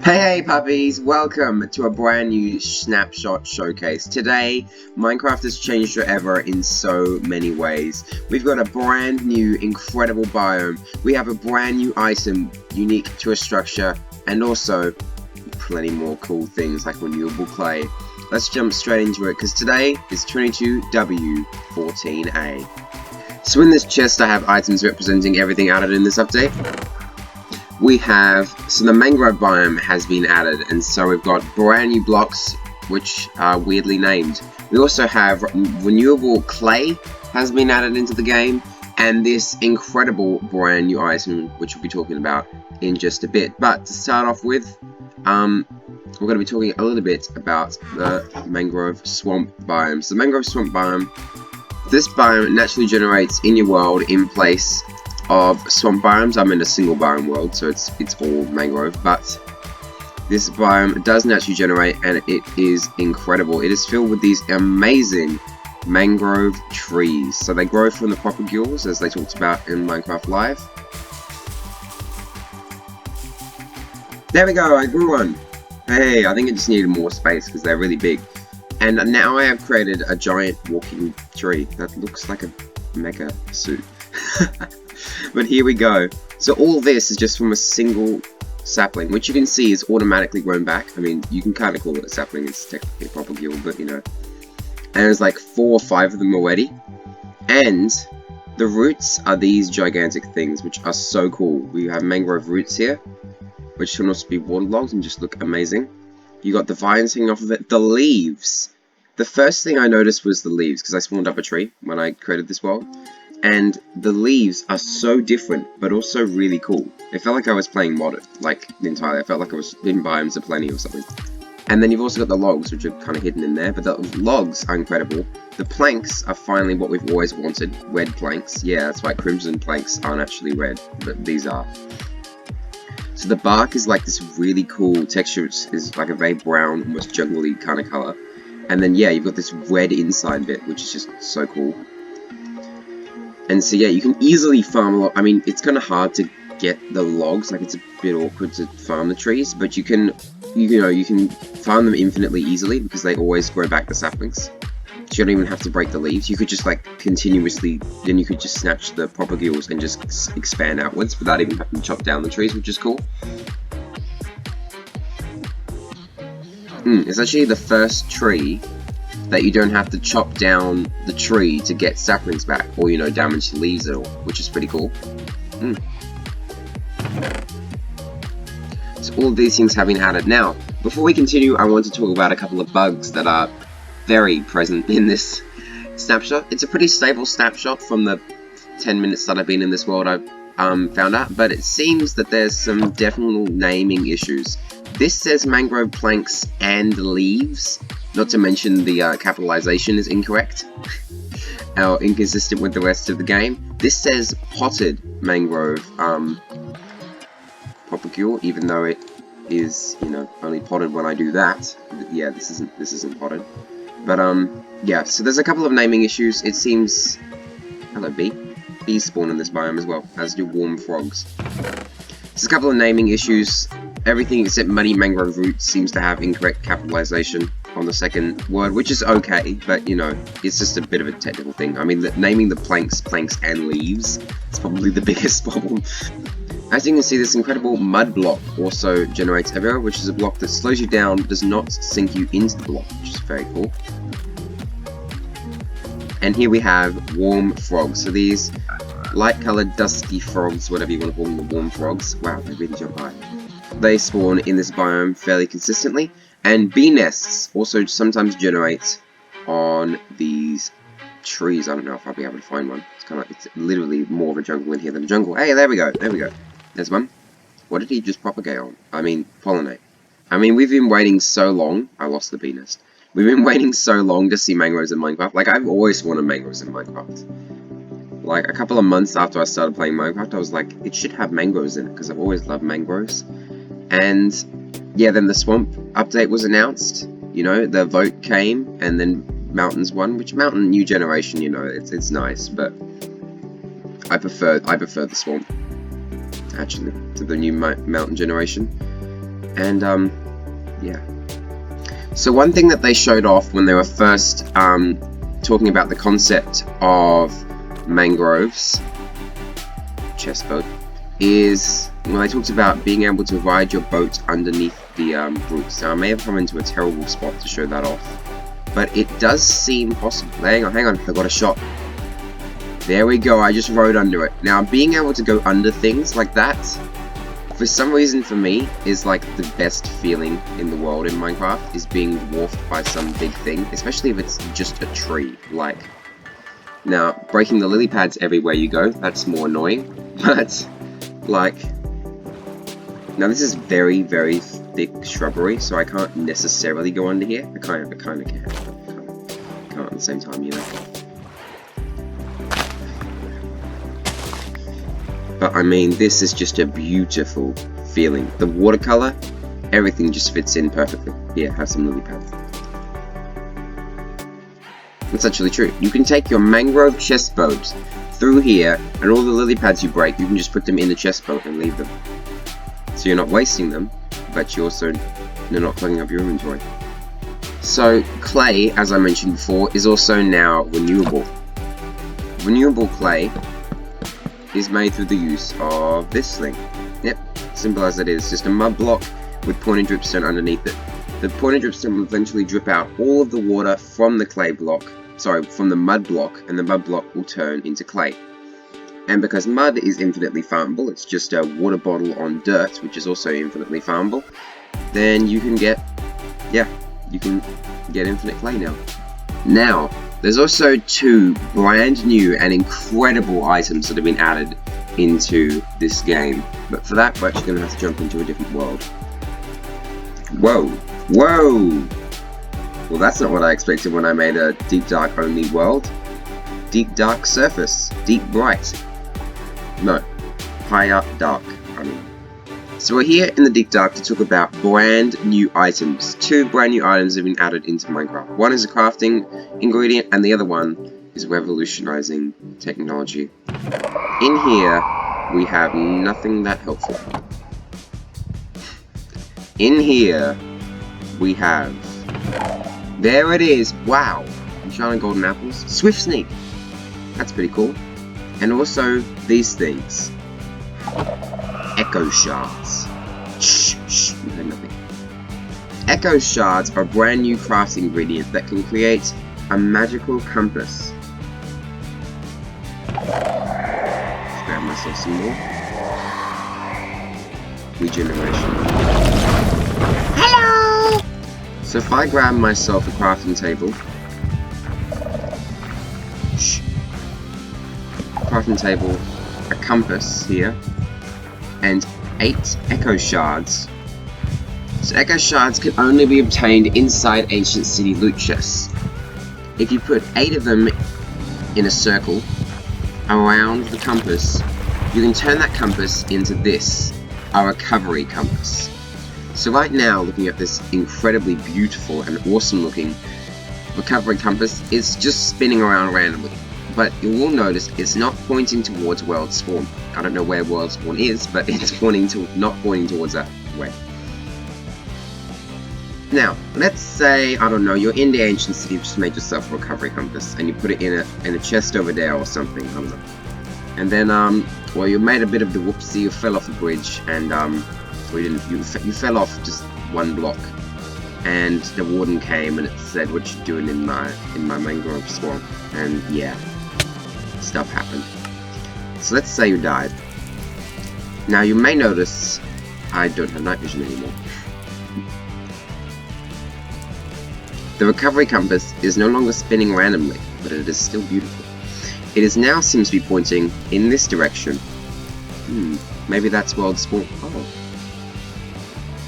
Hey puppies, welcome to a brand new Snapshot showcase. Today, Minecraft has changed forever in so many ways. We've got a brand new incredible biome, we have a brand new item unique to a structure, and also plenty more cool things like renewable clay. Let's jump straight into it because today is 22W14A. So in this chest I have items representing everything added in this update. We have, so the mangrove biome has been added, and so we've got brand new blocks which are weirdly named. We also have renewable clay has been added into the game, and this incredible brand new item which we'll be talking about in just a bit. But to start off with, we're going to be talking a little bit about the mangrove swamp biome. So the mangrove swamp biome, this biome naturally generates in your world in place of swamp biomes. I'm in a single biome world, so it's all mangrove, but this biome does naturally generate, and it is incredible. It is filled with these amazing mangrove trees. So they grow from the propagules, as they talked about in Minecraft Live. There we go, I grew one. Hey, I think it just needed more space because they're really big. And now I have created a giant walking tree that looks like a mecha suit. But here we go. So all this is just from a single sapling, which you can see is automatically grown back. I mean, you can kind of call it a sapling, it's technically a propagule, but you know. And there's like 4 or 5 of them already. And the roots are these gigantic things, which are so cool. We have mangrove roots here, which can also be waterlogged and just look amazing. You got the vines hanging off of it. The leaves. The first thing I noticed was the leaves, because I spawned up a tree when I created this world. And the leaves are so different, but also really cool. It felt like I was playing modded, like entirely. I felt like I was in biomes of plenty or something. And then you've also got the logs, which are kind of hidden in there, but the logs are incredible. The planks are finally what we've always wanted, red planks. Yeah, that's why crimson planks aren't actually red, but these are. So the bark is like this really cool texture, which is like a very brown, almost jungly kind of color. And then yeah, you've got this red inside bit, which is just so cool. And so yeah, you can easily farm a lot. I mean, it's kind of hard to get the logs, like it's a bit awkward to farm the trees, but you can farm them infinitely easily because they always grow back the saplings. So you don't even have to break the leaves. You could just like continuously, then you could just snatch the propagules and just expand outwards without even having to chop down the trees, which is cool. It's actually the first tree that you don't have to chop down the tree to get saplings back, or you know, damage the leaves at all, which is pretty cool. So all of these things have been added. Now, before we continue, I want to talk about a couple of bugs that are very present in this snapshot. It's a pretty stable snapshot from the 10 minutes that I've been in this world. I've found out, but it seems that there's some definite naming issues. This says mangrove planks and leaves. Not to mention the capitalization is incorrect, or inconsistent with the rest of the game. This says potted mangrove propagule, even though it is, you know, only potted when I do that. Yeah, this isn't potted. But yeah, so there's a couple of naming issues. It seems, hello bee, bees spawn in this biome as well, as do warm frogs. There's a couple of naming issues. Everything except muddy mangrove roots seems to have incorrect capitalization on the second word, which is okay, but you know, it's just a bit of a technical thing. I mean, naming the planks and leaves is probably the biggest problem. As you can see, this incredible mud block also generates error, which is a block that slows you down, does not sink you into the block, which is very cool. And here we have warm frogs. So these light-colored dusky frogs, whatever you want to call them, the warm frogs. Wow, they really jump high. They spawn in this biome fairly consistently. And bee nests also sometimes generate on these trees. I don't know if I'll be able to find one. It's kind of like, it's literally more of a jungle in here than a jungle. Hey, there we go, there we go. There's one. What did he just propagate on? I mean, pollinate. I mean, we've been waiting so long. I lost the bee nest. We've been waiting so long to see mangroves in Minecraft. Like, I've always wanted mangroves in Minecraft. Like, a couple of months after I started playing Minecraft, I was like, it should have mangroves in it, because I've always loved mangroves. And yeah, then the swamp update was announced, you know, the vote came, and then mountains won, which mountain, new generation, you know, it's nice, but I prefer the swamp, actually, to the new mountain generation. And yeah. So one thing that they showed off when they were first talking about the concept of mangroves, chest boat, is when they talked about being able to ride your boat underneath the roots. Now I may have come into a terrible spot to show that off, but it does seem possible. Hang on, I got a shot. There we go, I just rode under it. Now being able to go under things like that, for some reason for me, is like the best feeling in the world in Minecraft, is being dwarfed by some big thing, especially if it's just a tree, like. Now, breaking the lily pads everywhere you go, that's more annoying, but, like, now this is very, very thick shrubbery, so I can't necessarily go under here. I kind of can. Can't at the same time, you know. But I mean, this is just a beautiful feeling. The watercolor, everything just fits in perfectly. Here, have some lily pads. That's actually true. You can take your mangrove chest boat through here, and all the lily pads you break, you can just put them in the chest boat and leave them. So you're not wasting them, but you're not clogging up your inventory. So clay, as I mentioned before, is also now renewable. Renewable clay is made through the use of this thing. Yep, simple as it is, just a mud block with pointed dripstone underneath it. The pointed dripstone will eventually drip out all of the water from the clay block, from the mud block, and the mud block will turn into clay. And because mud is infinitely farmable, it's just a water bottle on dirt, which is also infinitely farmable, then you can get infinite clay now. Now, there's also 2 brand new and incredible items that have been added into this game. But for that, we're actually going to have to jump into a different world. Whoa! Whoa! Well, that's not what I expected when I made a deep dark only world. Deep dark surface. Deep bright. No. Higher dark, I mean. So we're here in the deep dark to talk about brand new items. 2 brand new items have been added into Minecraft. One is a crafting ingredient, and the other one is revolutionizing technology. In here, we have nothing that helpful. In here, we have... There it is! Wow! Enchanted golden apples. Swift sneak! That's pretty cool. And also, these things. Echo Shards. Shh, you heard nothing. Echo Shards are a brand new crafting ingredient that can create a magical compass. Let's grab myself some more. Regeneration. Hello! So if I grab myself a crafting table. Shh. Crafting table, a compass here. And 8 Echo Shards. So Echo Shards can only be obtained inside Ancient City loot chests. If you put 8 of them in a circle around the compass, you can turn that compass into this, a recovery compass. So right now, looking at this incredibly beautiful and awesome looking recovery compass, it's just spinning around randomly. But you will notice it's not pointing towards world spawn. I don't know where world spawn is, but it's not pointing towards that way. Now, let's say, I don't know, you're in the ancient city, you just made yourself a recovery compass, and you put it in a chest over there or something, I don't know. And then, well, you made a bit of the whoopsie, you fell off a bridge, and, well, you fell off just 1 block. And the warden came and it said, "What you doing in my mangrove swamp?" And yeah. Stuff happened. So let's say you died. Now you may notice I don't have night vision anymore. The recovery compass is no longer spinning randomly, but it is still beautiful. It is now seems to be pointing in this direction. Maybe that's world spawn. Oh.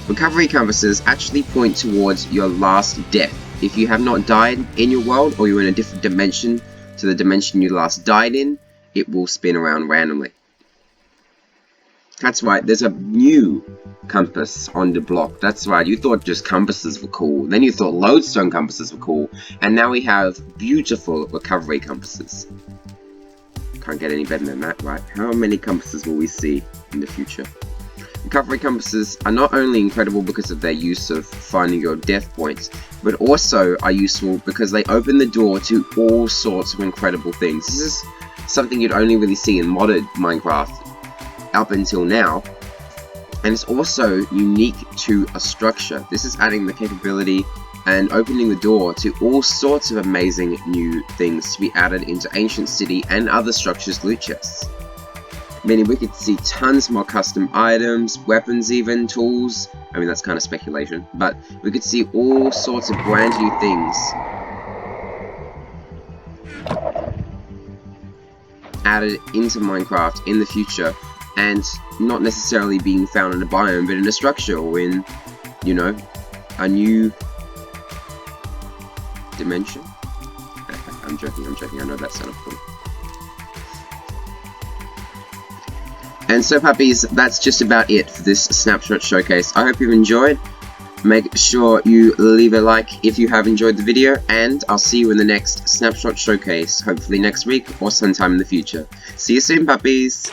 Recovery compasses actually point towards your last death. If you have not died in your world, or you're in a different dimension to the dimension you last died in, it will spin around randomly. That's right, there's a new compass on the block. That's right, you thought just compasses were cool, then you thought lodestone compasses were cool, and now we have beautiful recovery compasses. Can't get any better than that, right? How many compasses will we see in the future? Recovery compasses are not only incredible because of their use of finding your death points, but also are useful because they open the door to all sorts of incredible things. This is something you'd only really see in modded Minecraft up until now, and it's also unique to a structure. This is adding the capability and opening the door to all sorts of amazing new things to be added into Ancient City and other structures' loot chests. Meaning we could see tons more custom items, weapons even, tools. I mean, that's kind of speculation, but we could see all sorts of brand new things added into Minecraft in the future, and not necessarily being found in a biome, but in a structure or in, you know, a new dimension. I'm joking, I know that sounded cool. And so puppies, that's just about it for this Snapshot showcase. I hope you've enjoyed. Make sure you leave a like if you have enjoyed the video, and I'll see you in the next Snapshot showcase, hopefully next week or sometime in the future. See you soon, puppies!